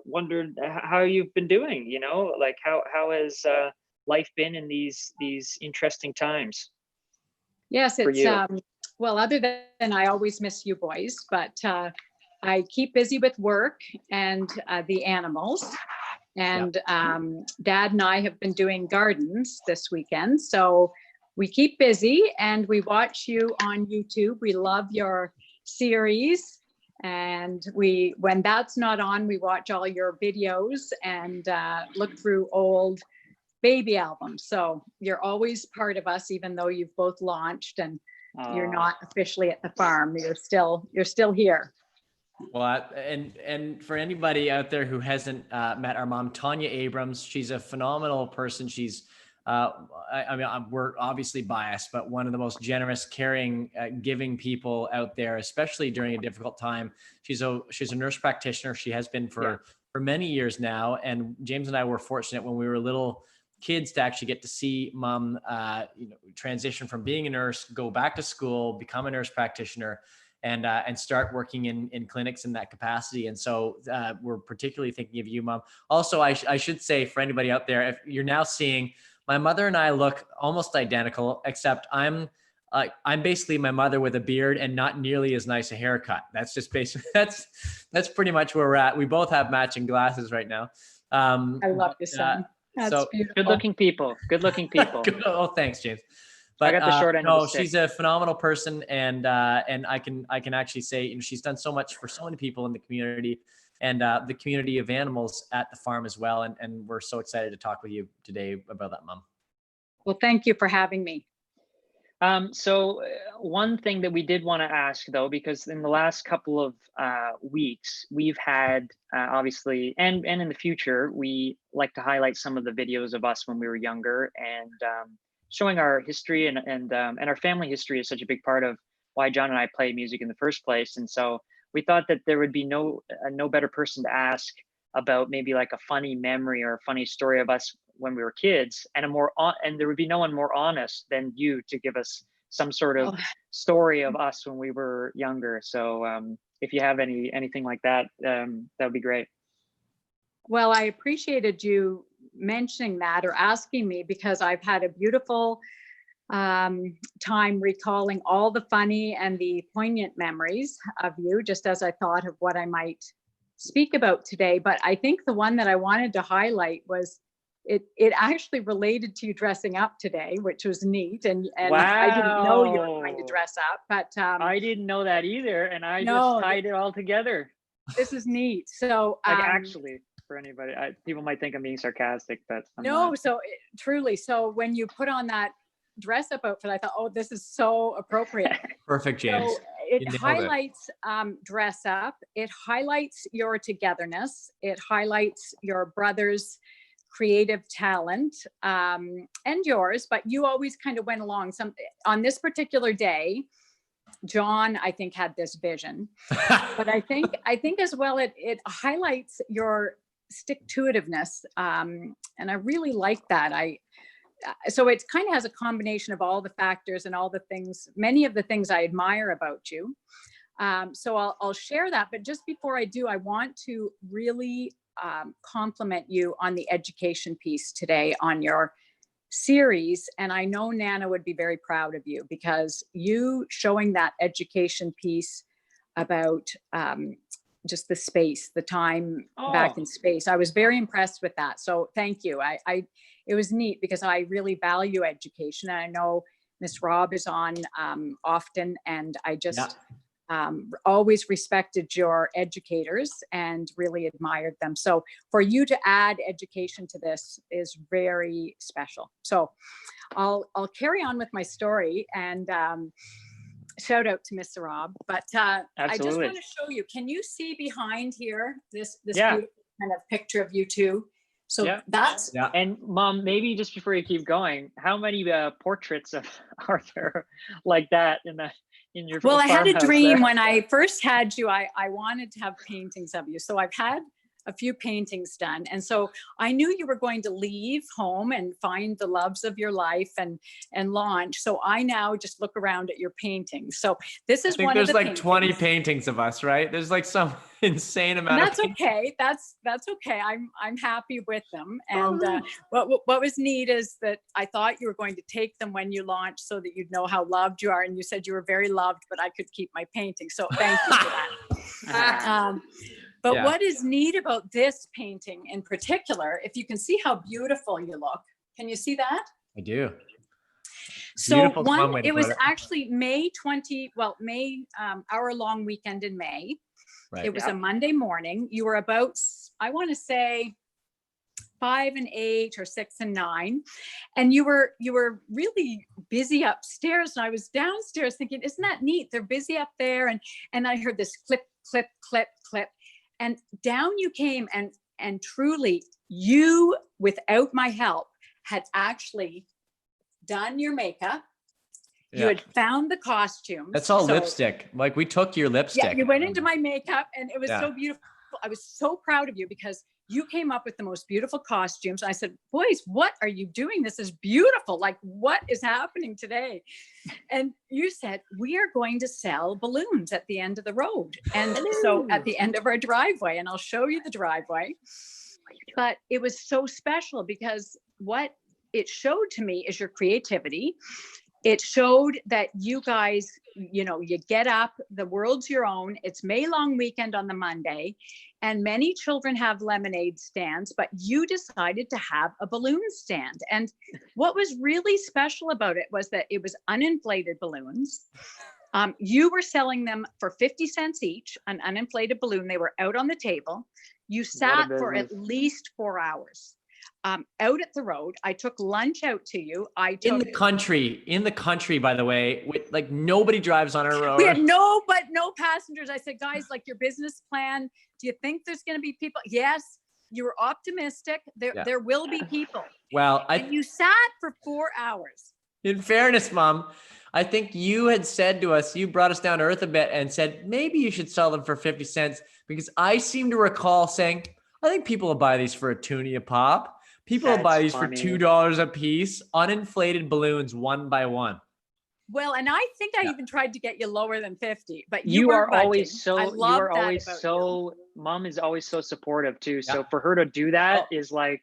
wondered how you've been doing. Like how has life been in these interesting times? Yes, it's well, other than I always miss you boys, but I keep busy with work and the animals. And Dad and I have been doing gardens this weekend. So we keep busy and we watch you on YouTube. We love your series. And when that's not on, we watch all your videos and look through old baby albums. So you're always part of us, even though you've both launched and you're not officially at the farm. You're still here. Well, and for anybody out there who hasn't met our mom, Tanya Abrams, she's a phenomenal person. She's, we're obviously biased, but one of the most generous, caring, giving people out there, especially during a difficult time. She's a nurse practitioner. She has been for many years now. And James and I were fortunate when we were little kids to actually get to see Mom, transition from being a nurse, go back to school, become a nurse practitioner, and start working in clinics in that capacity. And so we're particularly thinking of you, Mom. Also, I should say for anybody out there, if you're now seeing, my mother and I look almost identical, except I'm basically my mother with a beard and not nearly as nice a haircut. That's just basically, that's pretty much where we're at. We both have matching glasses right now. I love your son. That's beautiful. Good-looking people. Oh, thanks, James. But I got the short end of the stick. She's a phenomenal person, and I can actually say, she's done so much for so many people in the community, and the community of animals at the farm as well. And we're so excited to talk with you today about that, Mom. Well, thank you for having me. So one thing that we did want to ask, though, because in the last couple of weeks, we've had obviously, and in the future, we like to highlight some of the videos of us when we were younger, and showing our history and our family history is such a big part of why John and I play music in the first place. And so we thought that there would be no better person to ask about maybe like a funny memory or a funny story of us when we were kids, and there would be no one more honest than you to give us some sort of story of us when we were younger. So if you have anything like that, that would be great. Well, I appreciated you mentioning that or asking me, because I've had a beautiful time recalling all the funny and the poignant memories of you, just as I thought of what I might speak about today. But I think the one that I wanted to highlight was it actually related to you dressing up today, which was neat. And wow. I didn't know you were going to dress up, but I didn't know that either. And I just tied it all together. This is neat. So actually, for anybody, people might think I'm being sarcastic, but I'm no. not. So truly, so when you put on that dress up outfit, I thought, oh, this is so appropriate. Perfect, James. So You it nailed it. highlights dress up. It highlights your togetherness. It highlights your brother's creative talent and yours, but you always kind of went along. On this particular day, John, I think, had this vision, but I think as well, it highlights your stick-to-itiveness. And I really like that. So it kind of has a combination of all the factors and all the things, many of the things I admire about you. So I'll share that. But just before I do, I want to really compliment you on the education piece today on your series. And I know Nana would be very proud of you, because you showing that education piece about just the space, the time back in space. I was very impressed with that. So thank you. It was neat because I really value education. And I know Miss Rob is on often, and I just always respected your educators and really admired them. So for you to add education to this is very special. So I'll carry on with my story, and shout out to Miss Rob. But I just want to show you. Can you see behind here this beautiful kind of picture of you two? So that's And Mom, maybe just before you keep going, how many portraits are there like that in your Well, I had a dream there? when I first had you. I wanted to have paintings of you. So I've had a few paintings done. And so I knew you were going to leave home and find the loves of your life and launch. So I now just look around at your paintings. So this is one of the there's like paintings. 20 paintings of us, right? There's like some insane amount. And that's okay. That's okay. I'm happy with them. And what was neat is that I thought you were going to take them when you launched so that you'd know how loved you are. And you said you were very loved, but I could keep my painting. So thank you for that. But what is neat about this painting in particular, if you can see how beautiful you look, can you see that? I do. So it was actually May hour-long weekend in May. Right. It was a Monday morning. You were about, I want to say 5 and 8 or 6 and 9. And you were really busy upstairs. And I was downstairs thinking, isn't that neat? They're busy up there. And I heard this clip, clip, clip, clip. And down you came, and truly you, without my help, had actually done your makeup. You had found the costumes. That's all lipstick. Like we took your lipstick. Yeah, you went into my makeup, and it was so beautiful. I was so proud of you because you came up with the most beautiful costumes. I said, boys, what are you doing? This is beautiful. Like, what is happening today? And you said, we are going to sell balloons at the end of the road. And so at the end of our driveway, and I'll show you the driveway. But it was so special because what it showed to me is your creativity. It showed that you guys, you get up, the world's your own. It's May long weekend on the Monday, and many children have lemonade stands, but you decided to have a balloon stand. And what was really special about it was that it was uninflated balloons. You were selling them for 50 cents each, an uninflated balloon. They were out on the table. You sat for at least 4 hours. Out at the road. I took lunch out to you. In the country, by the way, with like nobody drives on our road. We had no passengers. I said, guys, like your business plan, do you think there's going to be people? Yes. You were optimistic. There will be people. Well, and you sat for 4 hours. In fairness, Mom, I think you had said to us, you brought us down to earth a bit and said, maybe you should sell them for 50 cents because I seem to recall saying, I think people will buy these for a toonie a pop. People will buy these for $2 a piece, uninflated balloons, one by one. Well, and I think I even tried to get you lower than 50, but you are always so, Mom is always so supportive too. So for her to do that is like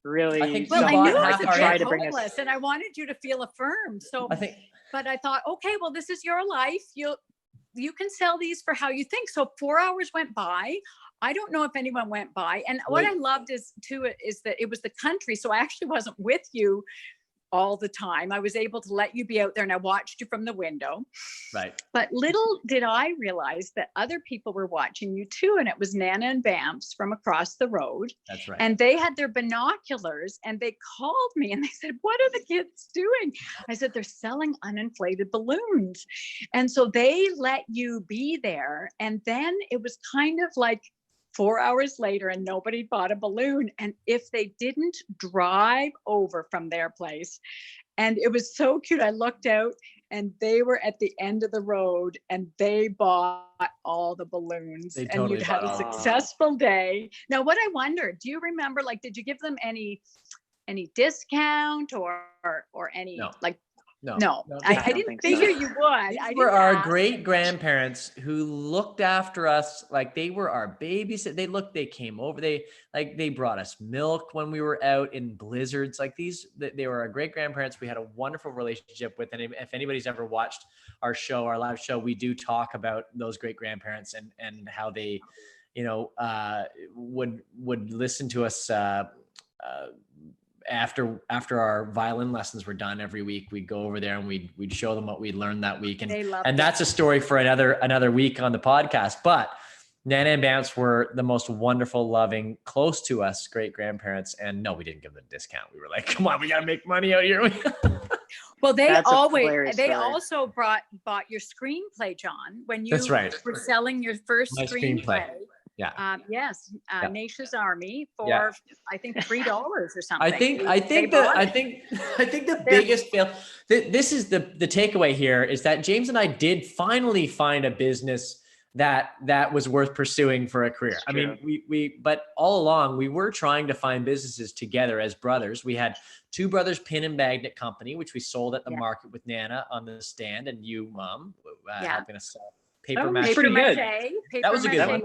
really, I knew it was a bit hopeless and I wanted you to feel affirmed. So, but I thought, okay, well, this is your life. You can sell these for how you think. So 4 hours went by. I don't know if anyone went by. And what I loved is that it was the country. So I actually wasn't with you all the time. I was able to let you be out there and I watched you from the window. Right. But little did I realize that other people were watching you too. And it was Nana and Bamps from across the road. That's right. And they had their binoculars and they called me and they said, what are the kids doing? I said, they're selling uninflated balloons. And so they let you be there. And then it was kind of like 4 hours later and nobody bought a balloon. And if they didn't drive over from their place, and it was so cute, I looked out and they were at the end of the road and they bought all the balloons. They and totally you'd had a bought all. successful day. Now, what I wonder, do you remember, like, did you give them any discount or any, No. like, No, I didn't figure you would. These were our great grandparents who looked after us like they were our babies. They came over. They brought us milk when we were out in blizzards. Like they were our great grandparents. We had a wonderful relationship with. And if anybody's ever watched our show, our live show, we do talk about those great grandparents and how they, would listen to us. After our violin lessons were done every week, we'd go over there and we'd show them what we'd learned that week. And that's a story for another week on the podcast. But Nana and Bamps were the most wonderful, loving, close to us great grandparents. And no, we didn't give them a discount. We were like, come on, we got to make money out here. Well, they also bought your screenplay, John, when you were selling your first screenplay. Yeah. Yes. Naisha's Army for I think $3 or something. I think the biggest fail. This is the takeaway here is that James and I did finally find a business that was worth pursuing for a career. I mean, but all along we were trying to find businesses together as brothers. We had Two Brothers Pin and Magnet Company, which we sold at the market with Nana on the stand, and you, Mom, helping us sell. Paper mache. Pretty good. That was a good one.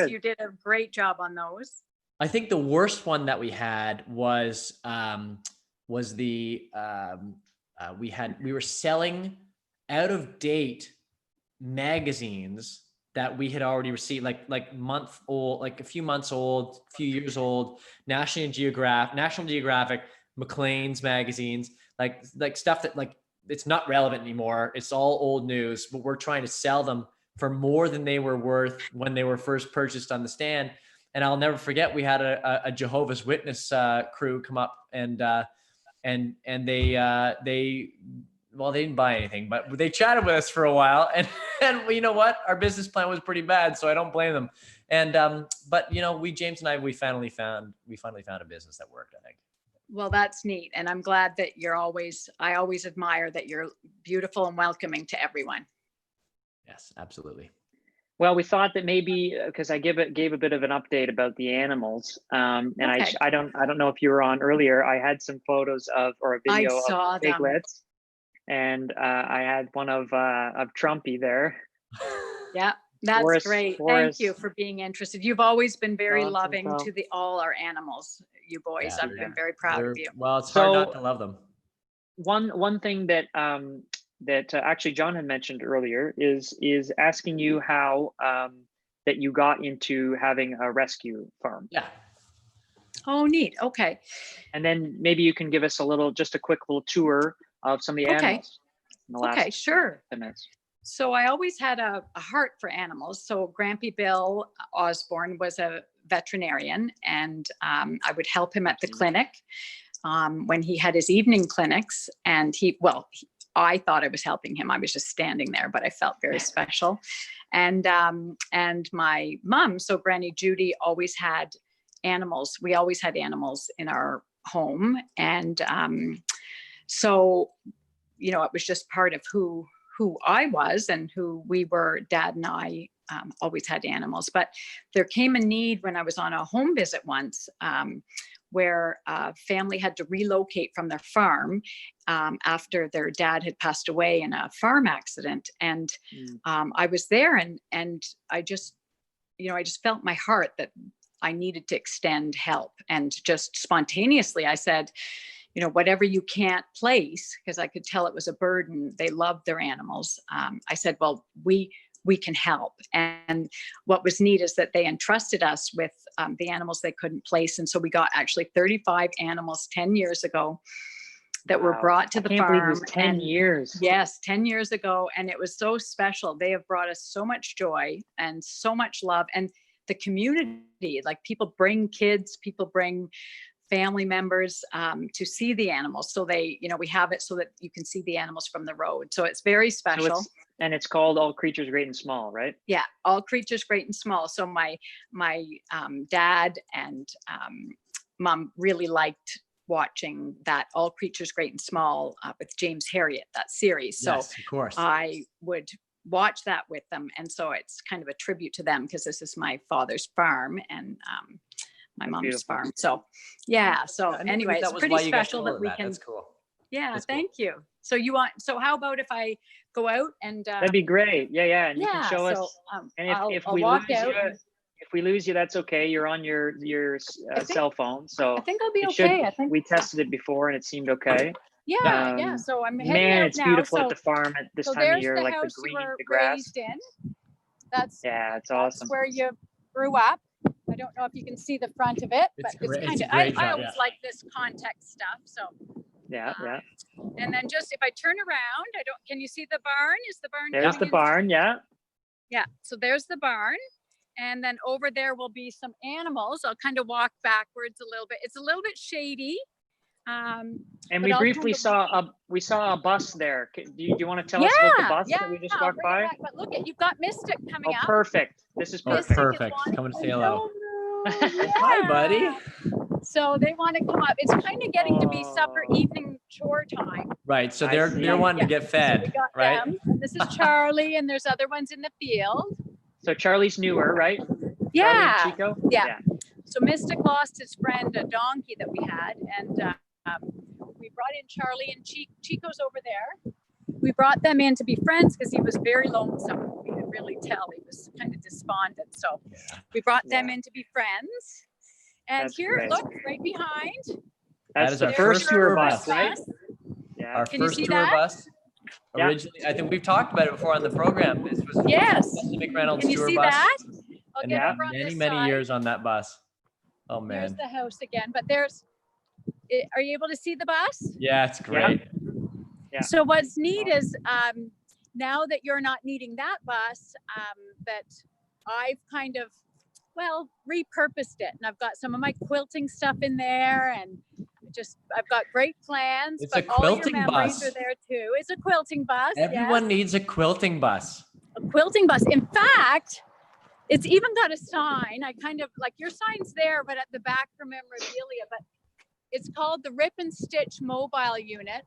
You did a great job on those. I think the worst one that we had was the we were selling out of date magazines that we had already received, like month old, like a few months old, a few years old. National Geographic, Maclean's magazines, like stuff that like it's not relevant anymore. It's all old news, but we're trying to sell them for more than they were worth when they were first purchased on the stand. And I'll never forget, we had a Jehovah's Witness crew come up and they didn't buy anything, but they chatted with us for a while. And you know what? Our business plan was pretty bad, so I don't blame them. And but James and I, we finally found a business that worked, I think. Well, that's neat. And I'm glad that I always admire that you're beautiful and welcoming to everyone. Yes, absolutely. Well, we thought that maybe because I gave a bit of an update about the animals, and okay. I don't know if you were on earlier. I had some photos of or a video of piglets, and I had one of Trumpy there. Yeah, that's great. Thank you for being interested. You've always been very loving to all our animals, you boys. I've been very proud of you. Well, it's hard not to love them. One thing that actually John had mentioned earlier is asking you how that you got into having a rescue farm. Yeah. Oh, neat. Okay. And then maybe you can give us just a quick little tour of some of the animals. In the last 10 minutes. So I always had a heart for animals. So Grampy Bill Osborne was a veterinarian, and I would help him at the clinic when he had his evening clinics. And I thought I was helping him. I was just standing there, but I felt very special. And my mom, so Granny Judy, always had animals. We always had animals in our home. And so, it was just part of who I was and who we were. Dad and I always had animals. But there came a need when I was on a home visit once, where a family had to relocate from their farm after their dad had passed away in a farm accident. And I was there and I just felt my heart that I needed to extend help. And just spontaneously, I said, whatever you can't place, because I could tell it was a burden. They loved their animals. I said, well, we can help. And what was neat is that they entrusted us with the animals they couldn't place. And so we got actually 35 animals 10 years ago that were brought to the I can't believe it farm. was 10 years. Yes, 10 years ago. And it was so special. They have brought us so much joy and so much love. And the community, like people bring kids, people bring family members to see the animals. So they, we have it so that you can see the animals from the road. So it's very special. And it's called All Creatures Great and Small, right? Yeah, All Creatures Great and Small. So my dad and mom really liked watching that All Creatures Great and Small with James Herriot, that series. So yes, of course. I would watch that with them. And so it's kind of a tribute to them because this is my father's farm and my mom's farm. So yeah. So anyway, it's pretty special that we can. That's cool. Yeah. That's thank you. So so how about if I go out and that'd be great. Yeah. And you can show us. And if we lose you, that's okay. You're on your cell phone. So I think I'll be okay. I think we tested it before and it seemed okay. Yeah. So I'm heading man, out it's now. beautiful at the farm at this time of year, like the green, the grass. That's it's awesome. That's where you grew up. I don't know if you can see the front of it, but it's kind of, I always like this context stuff. So yeah. And then just if I turn around, can you see the barn? Is the barn? There's the barn. Yeah. So there's the barn. And then over there will be some animals. I'll kind of walk backwards a little bit. It's a little bit shady. And we briefly saw a bus there. Do you want to tell us about the bus that we just walked by? But look you've got Mystic coming up. Perfect. This is perfect. Perfect. Coming to say hello. Hi, buddy. So they want to come up. It's kind of getting to be supper evening chore time. Right. So they're wanting to get fed, so we got right? them. This is Charlie, and there's other ones in the field. So Charlie's newer, right? Yeah. Charlie and Chico? Yeah. So Mystic lost his friend, a donkey that we had, and we brought in Charlie and Chico's over there. We brought them in to be friends because he was very lonesome. We could really tell he was kind of despondent. So we brought them in to be friends. And That's here, great. look, right behind. That's the first tour bus, right? Yeah. Our Can you first see tour that? bus. Originally, I think we've talked about it before on the program. This was Leslie McReynolds' Can you tour see bus. that? I'll get over on many, this many side. years on that bus. Oh man. There's the house again, but are you able to see the bus? Yeah, it's great. Yeah. So what's neat is now that you're not needing that bus, that I've kind of, repurposed it. And I've got some of my quilting stuff in there and I've got great plans. It's but a quilting all your memories bus. are there too. It's a quilting bus. Everyone needs a quilting bus. A quilting bus. In fact, it's even got a sign. I kind of like your sign's there, but at the back for memorabilia, but it's called the Rip and Stitch Mobile Unit.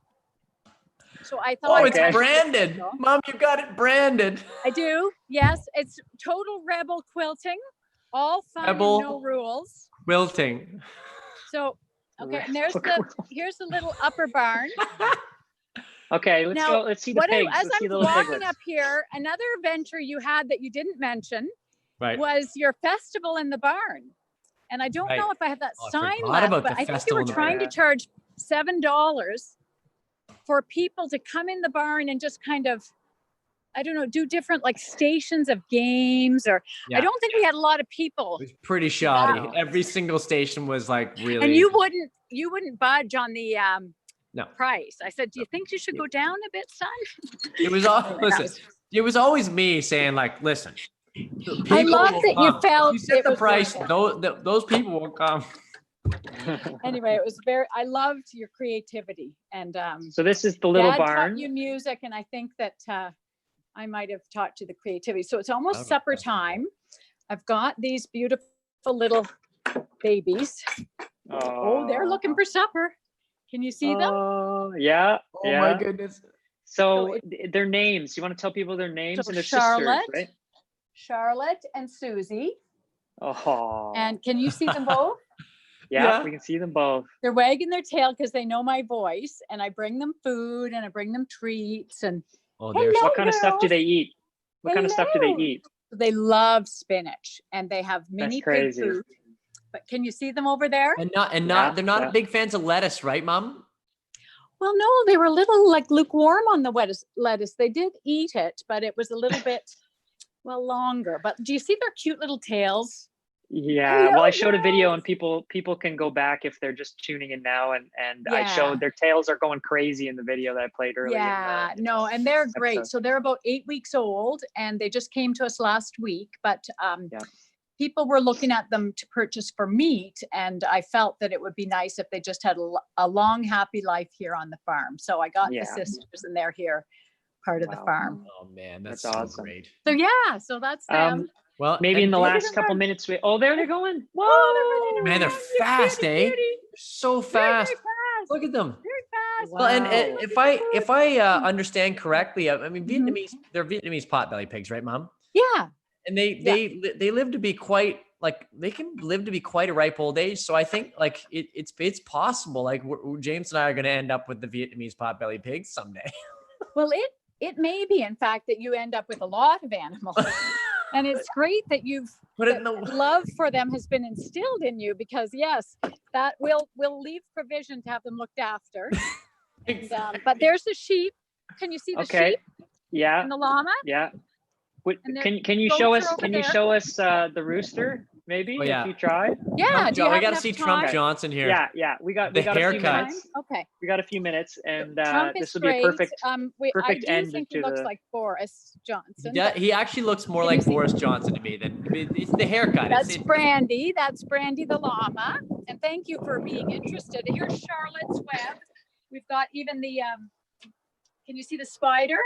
So I thought it's branded. Mom, you got it branded. I do. Yes. It's Total Rebel Quilting. All fun and no rules. Quilting. So okay, and here's the little upper barn. Okay, let's see the pigs. As let's see the I'm little walking piglets. up here, another adventure you had that you didn't mention Right. was your festival in the barn. And I don't know if I have that sign forgot left, about but the I think you festival were in the trying to barn. charge $7 for people to come in the barn and just kind of, I don't know, do different like stations of games or I don't think we had a lot of people. It was pretty shoddy. Every single station was like really. And you wouldn't budge on the No. price. I said, do you think you should go down a bit, son? It was all it was always me saying like, listen. I love that you felt you set it the was price. worth Those people will come. Anyway, it was I loved your creativity and So this is the little Dad barn. taught you music, and I think that I might have taught you the creativity. So it's almost supper time. I've got these beautiful little babies. Oh, they're looking for supper. Can you see them? Oh, yeah. Oh my goodness. So their names. You want to tell people their names and their Charlotte, sisters, right? Charlotte and Susie. Oh. And can you see them both? Yeah, we can see them both. They're wagging their tail because they know my voice, and I bring them food and I bring them treats and. What kind of stuff do they eat? What kind of stuff do they eat? They love spinach, and they have mini pig crazy. food. But can you see them over there? They're not big fans of lettuce, right, Mom? Well, no, they were a little like lukewarm on the lettuce. They did eat it, but it was a little bit, longer. But do you see their cute little tails? Yeah, Hello, well, I showed a video and people can go back if they're just tuning in now, and I showed their tails are going crazy in the video that I played earlier. Yeah, no, and they're great. So they're about 8 weeks old, and they just came to us last week. But people were looking at them to purchase for meat, and I felt that it would be nice if they just had a long, happy life here on the farm. So I got the sisters, and they're here, part of the farm. Oh man, that's awesome. Great. So yeah, so that's them. Well, maybe in the last couple minutes, there they're going. Whoa, man, they're fast, eh? So fast. Very fast. Look at them. Very fast. Well, and if I understand correctly, I mean, Vietnamese, they're Vietnamese potbelly pigs, right, Mom? Yeah. And they live to be quite, like, they can live to be quite a ripe old age. So I think like it's possible. Like James and I are going to end up with the Vietnamese potbelly pigs someday. Well, it may be, in fact, that you end up with a lot of animals. And it's great that love for them has been instilled in you, because yes, that we'll leave provision to have them looked after. And, but there's the sheep. Can you see the sheep? Yeah. And the llama? Yeah. Can you show us the rooster? Maybe if you try. Yeah, we got to see Trump Johnson here. Yeah. We got the haircut. A few minutes. Okay. We got a few minutes, and this will great. be a perfect I end think he looks like Boris Johnson. He actually looks more like Boris Johnson to me than it's the haircut. That's Brandy. That's Brandy the llama. And thank you for being interested. Here's Charlotte's web. We've got even the. Can you see the spider?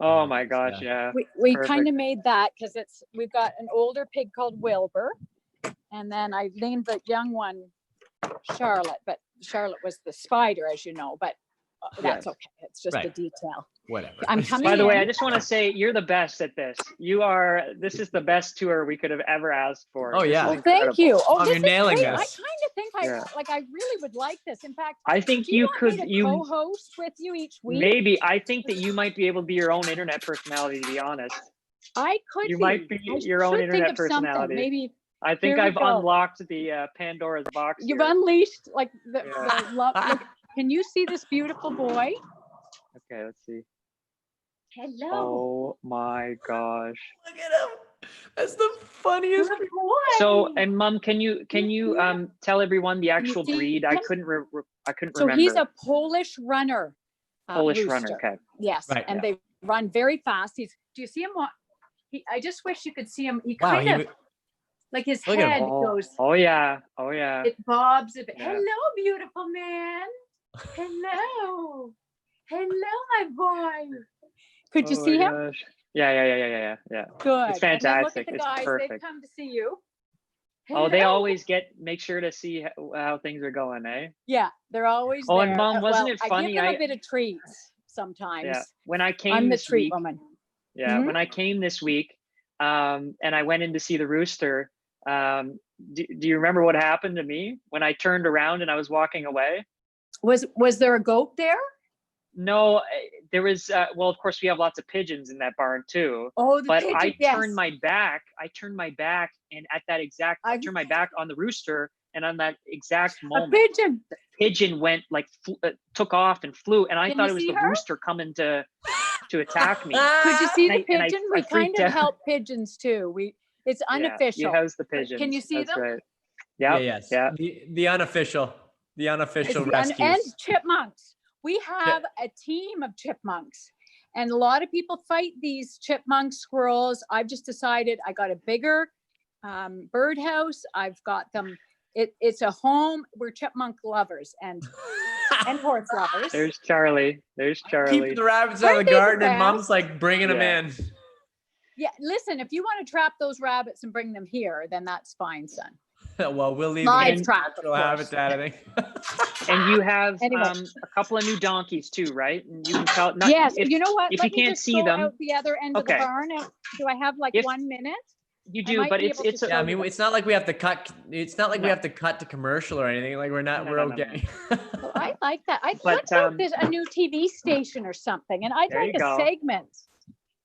Oh my gosh, yeah. We kind of made that because we've got an older pig called Wilbur, and then I named the young one Charlotte, but Charlotte was the spider, as you know, but that's okay. It's just a detail. Whatever. I'm coming By the way, I just want to say you're the best at this. This is the best tour we could have ever asked for. Oh yeah. Well, thank you. Oh, you're nailing this. I kind of think I really would like this. In fact, I think you could co-host with you each week. Maybe. I think that you might be able to be your own internet personality, to be honest. I could You might be your own internet personality. Maybe I think I've unlocked the Pandora's box. You've unleashed like the love. Look, can you see this beautiful boy? Okay, let's see. Hello. Oh my gosh. Look at him. That's the funniest boy. So, and Mom, can you tell everyone the actual breed? I couldn't remember. So he's a Polish runner. Polish rooster. runner, okay. Yes, right, and they run very fast. Do you see him? I just wish you could see him. He kind of like his head goes. Oh yeah. It bobs a bit. Yeah. Hello, beautiful man. Hello. Hello, my boy. Could you see him? Gosh. Yeah. Good. It's fantastic. Look at the it's guys. perfect. They've come to see you. Hello. Oh, they always make sure to see how things are going, eh? Yeah, they're always there. And Mom, wasn't it funny? I give them a bit of treats sometimes. Yeah. When I came I'm the this treat week, woman. Yeah, when I came this week, and I went in to see the rooster. Do you remember what happened to me when I turned around and I was walking away? Was there a goat there? No, there was. Well, of course, we have lots of pigeons in that barn too. Oh, but I turned my back. And at that exact, I turned my back on the rooster, and on that exact moment, the pigeon went like took off and flew, and I thought it was the rooster coming to attack me. Could you see the pigeon? We kind of help pigeons too. It's unofficial. Yeah, he has the pigeons. Can you see them? Right. Yeah. Yes. Yeah. The unofficial rescues. And chipmunks. We have a team of chipmunks, and a lot of people fight these chipmunks, squirrels. I've just decided I got a bigger birdhouse. I've got them. It's a home. We're chipmunk lovers and horse lovers. There's Charlie. Keep the rabbits out of the garden, and Mom's like bringing them in. Yeah, listen, if you want to trap those rabbits and bring them here, then that's fine, son. Well, we'll leave live the trap habitat, I think. And you have a couple of new donkeys too, right? And you can tell. Yes, you know what? If you can't see them, out the other end of the barn. Do I have like 1 minute? You do, but it's. I mean, it's not like we have to cut. It's not like we have to cut to commercial or anything. Like we're okay. Well, I like that. I thought there's a new TV station or something, and I'd like a segment.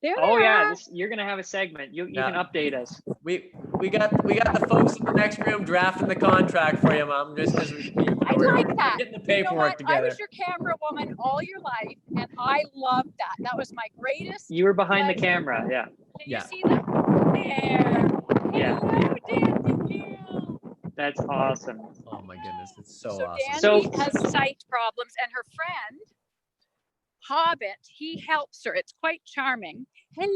You're gonna have a segment. You can update us. We got the folks in the next room drafting the contract for you, Mom. Just as I like that. Getting the paperwork together. I was your camera woman all your life, and I loved that. That was my greatest. You were behind the camera, yeah. Can you see them? There. Yeah. Hello, Dandy. That's awesome. Oh my goodness, it's so So awesome. Dandy has sight problems, and her friend Hobbit, he helps her. It's quite charming. Hello,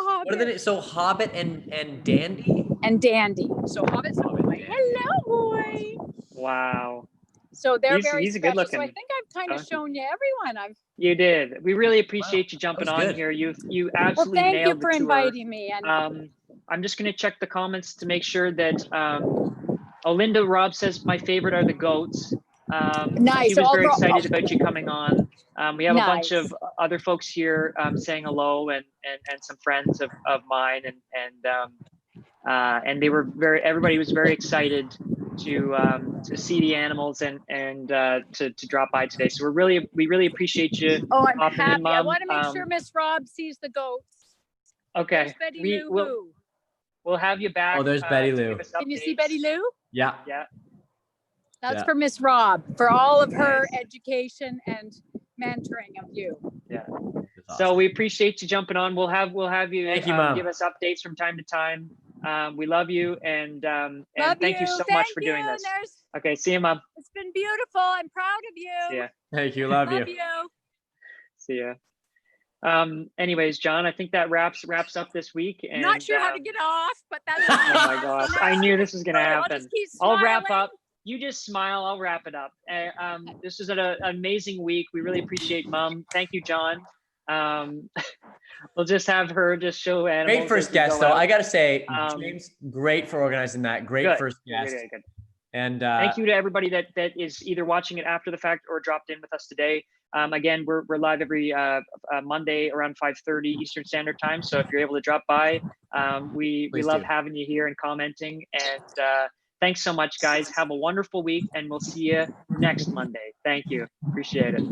Hobbit. What are the names? So Hobbit and Dandy? And Dandy. So Hobbit's a boy. Hello, boy. Wow. So they're He's very a special. good looking. So I think I've kind of shown you everyone. You did. We really appreciate you jumping on good. here. You Well, absolutely thank nailed you the for tour. inviting me. And I'm just going to check the comments to make sure that Olinda Rob says my favorite are the goats. Nice. She was very excited about you coming on. We have a bunch Nice. of other folks here saying hello and some friends of mine and they were everybody was very excited to see the animals and to drop by today. So we really appreciate you. Oh, I'm hopping happy. in, Mom. I want to make sure Miss Rob sees the goats. Okay. There's Betty Lou. We'll have you back. Oh, there's Betty Lou. Can you see Betty Lou? Yeah. Yeah. That's for Miss Rob, for all of her education and mentoring of you. Yeah. So we appreciate you jumping on. We'll have you, Thank you, Mom. give us updates from time to time. We love you and Love thank you so much for doing this. Okay, see you, Mom. It's been beautiful. I'm proud of you. See ya. Thank you. Love you. See ya. Anyways, John, I think that wraps up this week. And not sure how to get off, but that's oh my gosh, I knew this was gonna happen. I'll wrap smiling. up. You just smile. I'll wrap it up. This is an amazing week. We really appreciate Mom. Thank you, John. We'll just have her just show animals. Great first guest, though. I gotta say, James, great for organizing that. Great first guest. Good. And thank you to everybody that is either watching it after the fact or dropped in with us today. Again, we're live every Monday around 5:30 Eastern Standard Time. So if you're able to drop by, we love having you here and commenting. And thanks so much, guys. Have a wonderful week, and we'll see you next Monday. Thank you. Appreciate it.